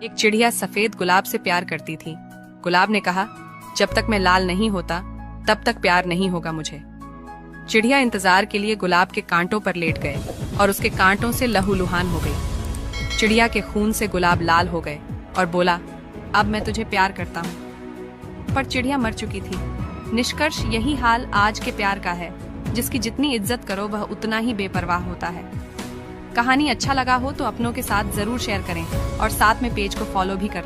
एक चिड़िया सफेद गुलाब से प्यार करती थी। गुलाब ने कहा, जब तक मैं लाल नहीं होता तब तक प्यार नहीं होगा मुझे। चिड़िया इंतजार के लिए गुलाब के कांटों पर लेट गए और उसके कांटों से लहूलुहान हो गई। चिड़िया के खून से गुलाब लाल हो गए और बोला, अब मैं तुझे प्यार करता हूँ। पर चिड़िया मर चुकी थी। निष्कर्ष यही हाल आज के प्यार का है, जिसकी जितनी इज्जत करो वह उतना ही बेपरवाह होता है। कहानी अच्छा लगा हो तो अपनों के साथ जरूर शेयर करें और साथ में पेज को फॉलो भी कर